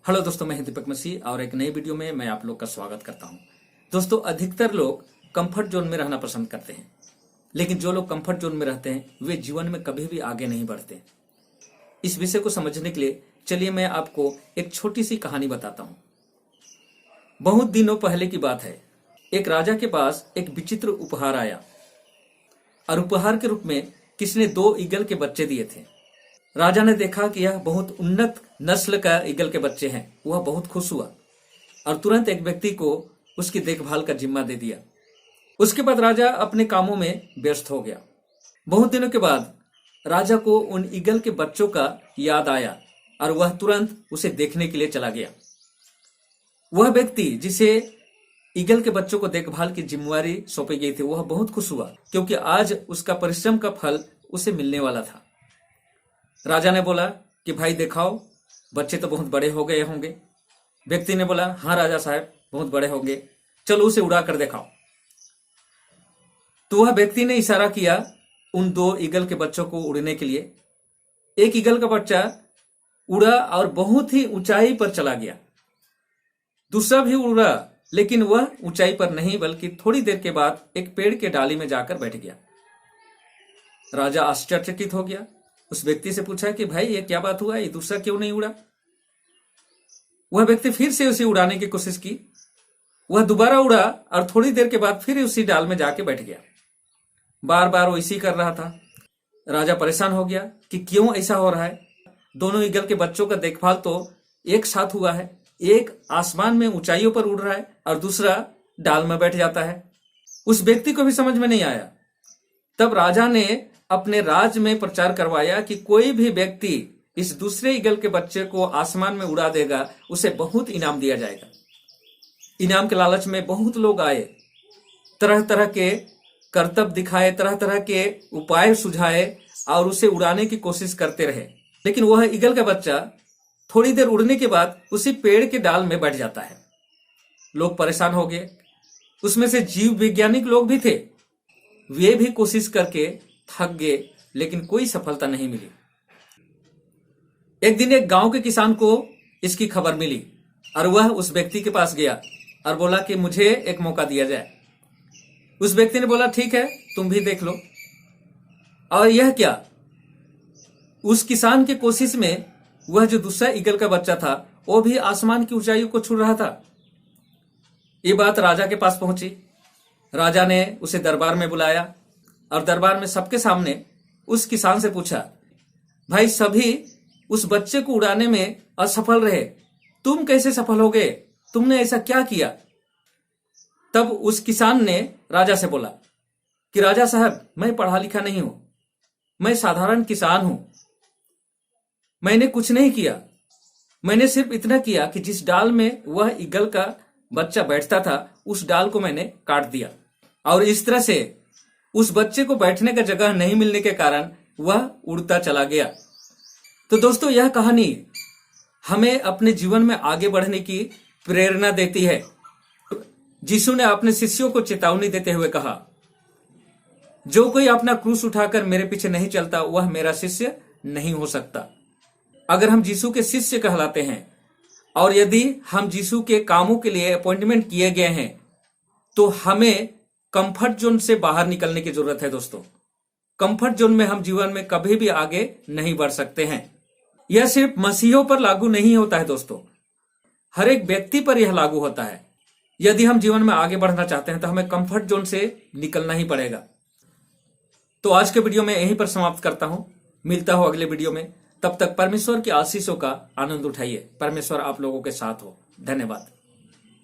Hello दोस्तों, मैं दीपक मसीह और एक नई वीडियो में मैं आप लोग का स्वागत करता हूं। दोस्तों, अधिकतर लोग कंफर्ट जोन में रहना पसंद करते हैं, लेकिन जो लोग कंफर्ट जोन में रहते हैं वे जीवन में कभी भी आगे नहीं बढ़ते। इस विषय को समझने के लिए चलिए मैं आपको एक छोटी सी कहानी बताता हूं। बहुत दिनों पहले की बात है। एक राजा के पास एक विचित्र उपहार आया और उपहार के रूप में किसी ने 2 ईगल के बच्चे दिए थे। राजा ने देखा कि यह बहुत उन्नत नस्ल का ईगल के बच्चे हैं। वह बहुत खुश हुआ और तुरंत एक व्यक्ति को उसकी देखभाल का जिम्मा दे दिया। उसके बाद राजा अपने कामों में व्यस्त हो गया। बहुत दिनों के बाद राजा को उन ईगल के बच्चों का याद आया और वह तुरंत उसे देखने के लिए चला गया। वह व्यक्ति जिसे ईगल के बच्चों को देखभाल की जिम्मेवारी सौंपी गई थी, वह बहुत खुश हुआ क्योंकि आज उसका परिश्रम का फल उसे मिलने वाला था। राजा ने बोला कि भाई दिखाओ, बच्चे तो बहुत बड़े हो गए होंगे। व्यक्ति ने बोला, हाँ राजा साहब, बहुत बड़े होंगे, चलो उसे उड़ा कर दिखाओ। तो वह व्यक्ति ने इशारा किया उन 2 ईगल के बच्चों को उड़ने के लिए। एक ईगल का बच्चा उड़ा और बहुत ही ऊंचाई पर चला गया। दूसरा भी उड़ा, लेकिन वह ऊंचाई पर नहीं बल्कि थोड़ी देर के बाद एक पेड़ के डाली में जाकर बैठ गया। राजा आश्चर्यचकित हो गया। उस व्यक्ति से पूछा कि भाई ये क्या बात हुआ, ये दूसरा क्यों नहीं उड़ा? वह व्यक्ति फिर से उसे उड़ाने की कोशिश की। वह दोबारा उड़ा और थोड़ी देर के बाद फिर उसी डाल में जाके बैठ गया। बार बार वो इसी कर रहा था। राजा परेशान हो गया कि क्यों ऐसा हो रहा है। दोनों ईगल के बच्चों का देखभाल तो एक साथ हुआ है। एक आसमान में ऊंचाइयों पर उड़ रहा है और दूसरा डाल में बैठ जाता है। उस व्यक्ति को भी समझ में नहीं आया। तब राजा ने अपने राज में प्रचार करवाया कि कोई भी व्यक्ति इस दूसरे ईगल के बच्चे को आसमान में उड़ा देगा, उसे बहुत इनाम दिया जाएगा। इनाम के लालच में बहुत लोग आए, तरह तरह के करतब दिखाए, तरह तरह के उपाय सुझाए और उसे उड़ाने की कोशिश करते रहे। लेकिन वह ईगल का बच्चा थोड़ी देर उड़ने के बाद उसी पेड़ के डाल में बैठ जाता है। लोग परेशान हो गए। उसमें से जीव वैज्ञानिक लोग भी थे। वे भी कोशिश करके थक गए, लेकिन कोई सफलता नहीं मिली। एक दिन एक गांव के किसान को इसकी खबर मिली और वह उस व्यक्ति के पास गया और बोला कि मुझे एक मौका दिया जाए। उस व्यक्ति ने बोला, ठीक है, तुम भी देख लो। और यह क्या, उस किसान की कोशिश में वह जो दूसरा ईगल का बच्चा था वो भी आसमान की ऊंचाइयों को छू रहा था। ये बात राजा के पास पहुंची। राजा ने उसे दरबार में बुलाया और दरबार में सबके सामने उस किसान से पूछा, भाई सभी उस बच्चे को उड़ाने में असफल रहे, तुम कैसे सफल हो गए? तुमने ऐसा क्या किया? तब उस किसान ने राजा से बोला कि राजा साहब, मैं पढ़ा लिखा नहीं हूं, मैं साधारण किसान हूं। मैंने कुछ नहीं किया। मैंने सिर्फ इतना किया कि जिस डाल में वह ईगल का बच्चा बैठता था उस डाल को मैंने काट दिया और इस तरह से उस बच्चे को बैठने का जगह नहीं मिलने के कारण वह उड़ता चला गया। तो दोस्तों, यह कहानी हमें अपने जीवन में आगे बढ़ने की प्रेरणा देती है। यीशु ने अपने शिष्यों को चेतावनी देते हुए कहा, जो कोई अपना क्रूस उठाकर मेरे पीछे नहीं चलता वह मेरा शिष्य नहीं हो सकता। अगर हम यीशु के शिष्य कहलाते हैं और यदि हम यीशु के कामों के लिए अपॉइंटमेंट किए गए हैं तो हमें कंफर्ट जोन से बाहर निकलने की जरूरत है। दोस्तों, कंफर्ट जोन में हम जीवन में कभी भी आगे नहीं बढ़ सकते हैं। यह सिर्फ मसीहों पर लागू नहीं होता है दोस्तों, हर एक व्यक्ति पर यह लागू होता है। यदि हम जीवन में आगे बढ़ना चाहते हैं तो हमें कंफर्ट जोन से निकलना ही पड़ेगा। तो आज के वीडियो में यहीं पर समाप्त करता हूं। मिलता हूं अगले वीडियो में। तब तक परमेश्वर की आशीषों का आनंद उठाइए। परमेश्वर आप लोगों के साथ हो। धन्यवाद।